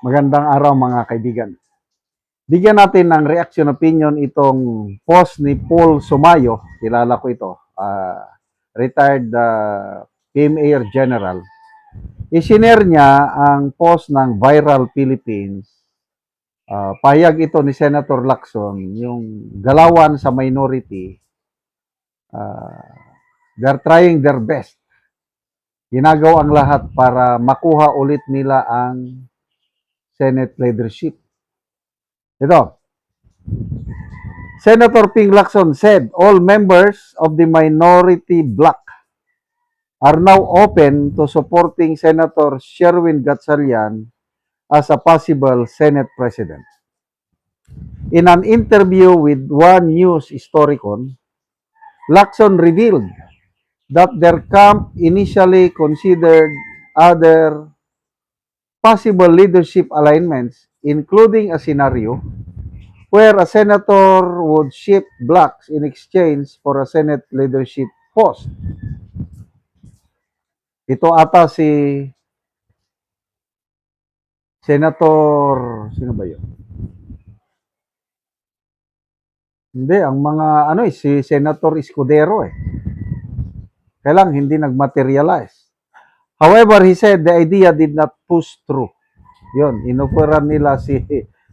Magandang araw mga kaibigan. Bigyan natin ng reaction opinion itong post ni Paul Sumayo. Kilala ko ito. Retired PMA General. Isinare niya ang post ng Viral Philippines. Pahayag ito ni Senator Lacson, yung galawan sa minority. They're trying their best. Ginagawa ang lahat para makuha ulit nila ang Senate leadership. Ito, Senator Ping Lacson said all members of the minority bloc are now open to supporting Senator Sherwin Gatchalian as a possible Senate President. In an interview with One News Historicon, Lacson revealed that their camp initially considered other possible leadership alignments, including a scenario where a senator would shift blocks in exchange for a Senate leadership post. Ito ata si Senator, sino ba yun? Hindi, ang mga si Senator Escudero Kaya lang hindi nagmaterialize. However, he said the idea did not push through. Yun, inupuran nila si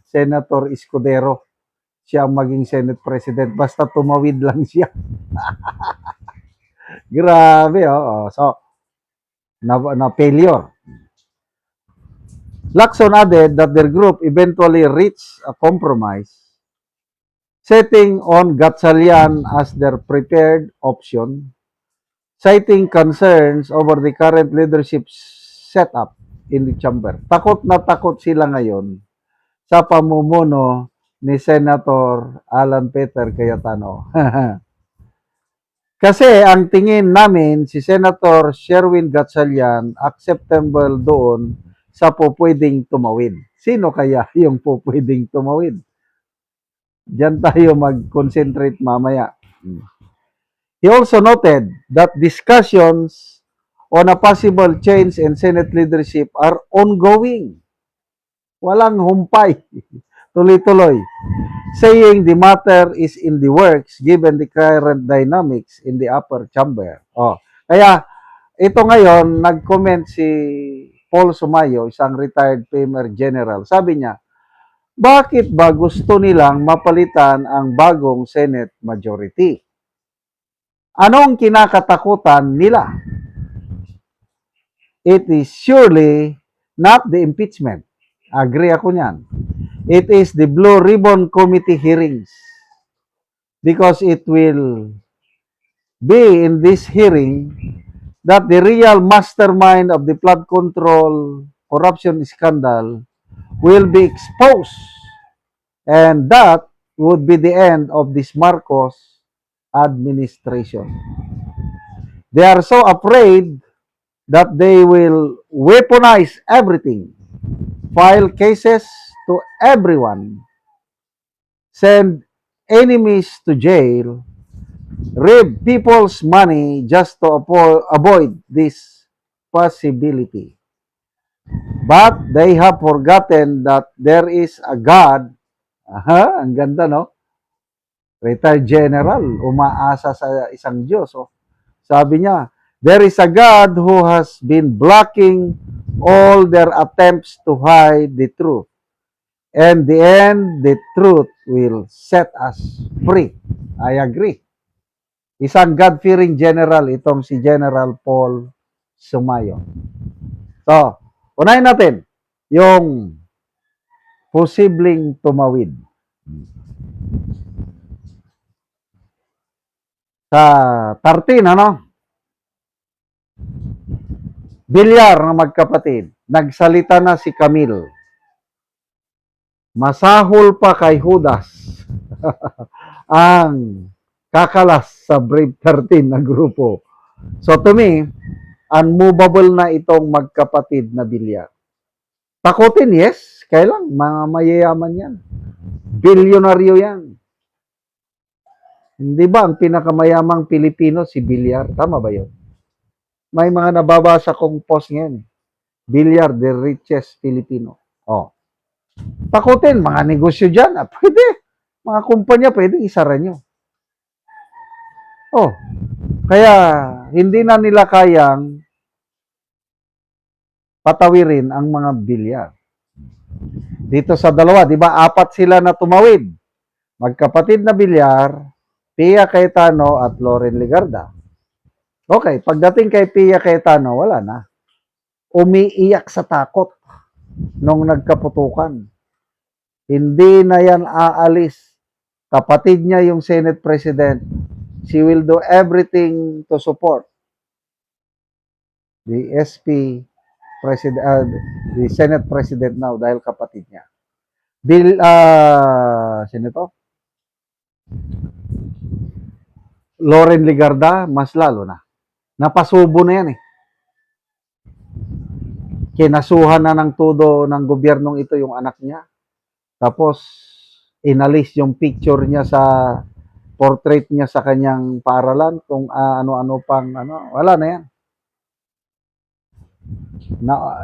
Senator Escudero. Siya ang maging Senate President. Basta tumawid lang siya. Grabe, So, na failure. Lacson added that their group eventually reached a compromise, setting on Gatchalian as their preferred option, citing concerns over the current leadership setup in the chamber. Takot na takot sila ngayon sa pamumuno ni Senator Alan Peter Cayetano. Kasi ang tingin namin si Senator Sherwin Gatchalian acceptable doon sa pupwedeng tumawid. Sino kaya yung pupwedeng tumawid? Diyan tayo mag-concentrate mamaya. He also noted that discussions on a possible change in Senate leadership are ongoing. Walang humpay. Tuloy-tuloy. Saying the matter is in the works given the current dynamics in the upper chamber. Kaya ito ngayon, nag-comment si Paul Sumayo, isang retired PMR General. Sabi niya, bakit ba gusto nilang mapalitan ang bagong Senate majority? Anong kinakatakutan nila? It is surely not the impeachment. Agree ako niyan. It is the Blue Ribbon Committee hearings. Because it will be in this hearing that the real mastermind of the flood control corruption scandal will be exposed. And that would be the end of this Marcos administration. They are so afraid that they will weaponize everything, file cases to everyone, send enemies to jail, raid people's money just to avoid this possibility. But they have forgotten that there is a God. Ang ganda, no? Retired General, umaasa sa isang Diyos. Sabi niya, there is a God who has been blocking all their attempts to hide the truth. And the end, the truth will set us free. I agree. Isang God-fearing general itong si General Paul Sumayo. So, unahin natin yung posibleng tumawid. Sa 13, Bilyar na magkapatid. Nagsalita na si Camille. Masahol pa kay Judas ang kakalas sa Brave 13 na grupo. So to me, unmovable na itong magkapatid na Bilyar. Takutin, yes. Kailang, mga mayayaman yan. Bilyonaryo yan. Hindi ba ang pinakamayamang Pilipino si Bilyar? Tama ba yun? May mga nababasa kong post ngayon. Bilyar, the richest Filipino. Takutin, mga negosyo dyan. Pwede. Mga kumpanya, pwede isara nyo. Oh, kaya hindi na nila kayang patawirin ang mga bilyar. Dito sa dalawa, di ba, apat sila na tumawid. Magkapatid na bilyar, Pia Cayetano at Loren Ligarda. Okay, pagdating kay Pia Cayetano, wala na. Umiiyak sa takot nung nagkaputukan. Hindi na yan aalis. Kapatid niya yung Senate President. She will do everything to support the SP President, the Senate President now dahil kapatid niya. Sino to? Loren Ligarda, mas lalo na. Napasubo na yan eh. Kinasuhan na ng todo ng gobyernong ito yung anak niya. Tapos, inalis yung picture niya sa portrait niya sa kanyang paaralan kung ano-ano pang wala na yan.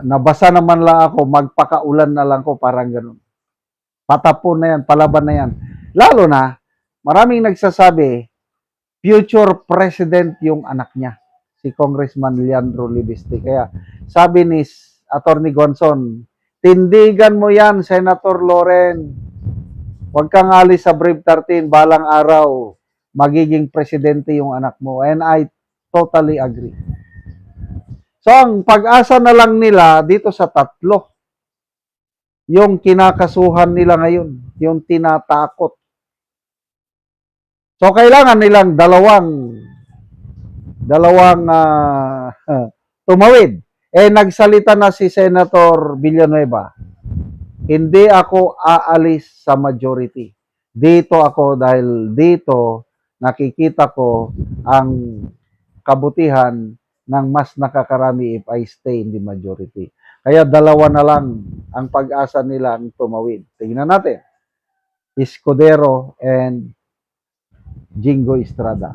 Nabasa naman lang ako, magpakaulan na lang ko, parang ganun. Patapon na yan, palaban na yan. Lalo na, maraming nagsasabi, future president yung anak niya, si Congressman Leandro Libiste. Kaya sabi ni Attorney Gonzon, tindigan mo yan, Senator Loren. Huwag kang alis sa Brave 13, balang araw, magiging presidente yung anak mo. And I totally agree. So, ang pag-asa na lang nila dito sa tatlo, yung kinakasuhan nila ngayon, yung tinatakot. So, kailangan nilang dalawang tumawid. Nagsalita na si Senator Villanueva, hindi ako aalis sa majority. Dito ako dahil dito nakikita ko ang kabutihan ng mas nakakarami if I stay in the majority. Kaya dalawa na lang ang pag-asa nila ang tumawid. Tingnan natin. Escudero and Jingo Estrada.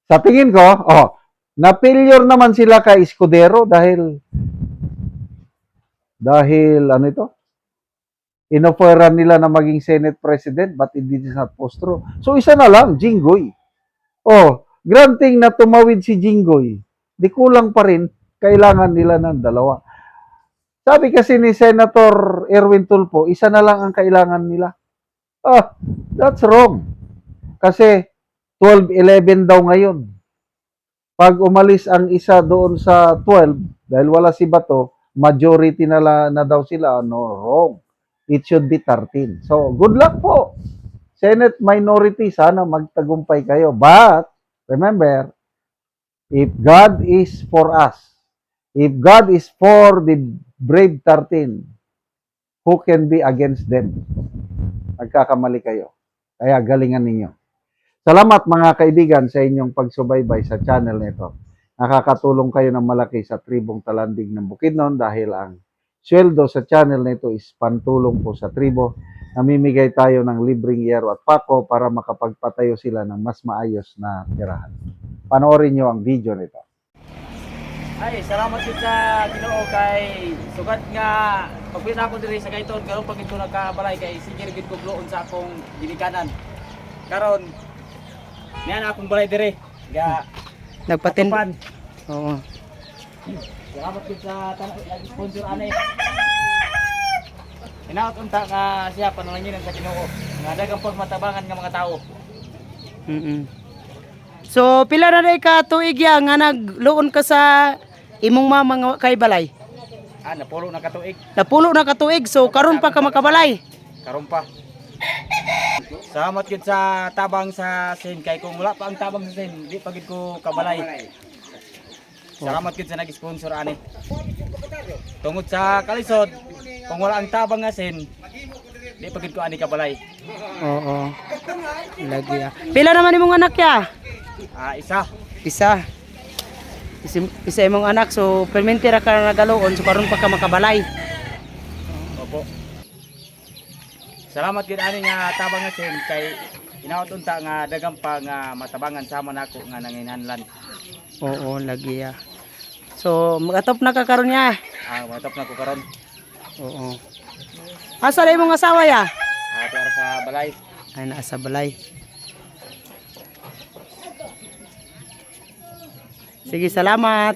Sa tingin ko, na-failure naman sila kay Escudero dahil ano ito? Inoferan nila na maging Senate President but hindi sa postro. So isa na lang, Jinggoy. Granting na tumawid si Jinggoy, di kulang pa rin, kailangan nila ng dalawa. Sabi kasi ni Senator Erwin Tulfo, isa na lang ang kailangan nila. That's wrong. Kasi 12-11 daw ngayon. Pag umalis ang isa doon sa 12, dahil wala si Bato, majority na daw sila. No, wrong. It should be 13. So, good luck po. Senate minority, sana magtagumpay kayo. But, remember, if God is for us, if God is for the brave 13, who can be against them? Nagkakamali kayo. Kaya galingan ninyo. Salamat mga kaibigan sa inyong pagsubaybay sa channel nito. Nakakatulong kayo ng malaki sa tribong Talandig ng Bukidnon dahil ang sweldo sa channel nito is pantulong po sa tribo. Namimigay tayo ng libreng yero at pako para makapagpatayo sila ng mas maayos na tirahan. Panoorin nyo ang video nito. Ay, salamat yun sa Ginoo kay sugat nga pagpina ako diri sa kayton karon pag ito nagkabalay kay sige gid ko bloon sa akong ginikanan. Karon niyan akong balay diri. Ga Nagpatin. atupan. Oo. Salamat yun sa sponsor ani. Inaot unta nga siya panalangin sa Ginoo. Nga dagang pagmatabangan nga mga tao. So pila na day ka tuig ya nga nagluon ka sa imong mga kay balay? Napulo na katuig. Napulo na ka tuig, so karon pa ka makabalay. Karon pa. Salamat gid sa tabang sa sin kay kung wala pa ang tabang sa sin, di pa gid ko kabalay. Salamat gid sa nag-sponsor ani. Tungod sa kalisod, kung wala ang tabang nga sin, di pa gid ko ani kabalay. Oo. Lagi ya. Pila naman imong anak ya? Isa. Isa imong anak, so permente ra ka nagaluon, so karon pa ka makabalay. Opo. Salamat gid ani nga tabang nga sin kay inaot unta nga dagang pa nga matabangan sama nako nga nanginhanlan. Oo, lagi ya. So magatop na ka karon ya. Matap na ko karon. Oo. Asa na imong asawa ya? Para sa balay. Ay naa sa balay. Sige, salamat.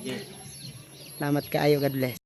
Salamat kaayo, God bless.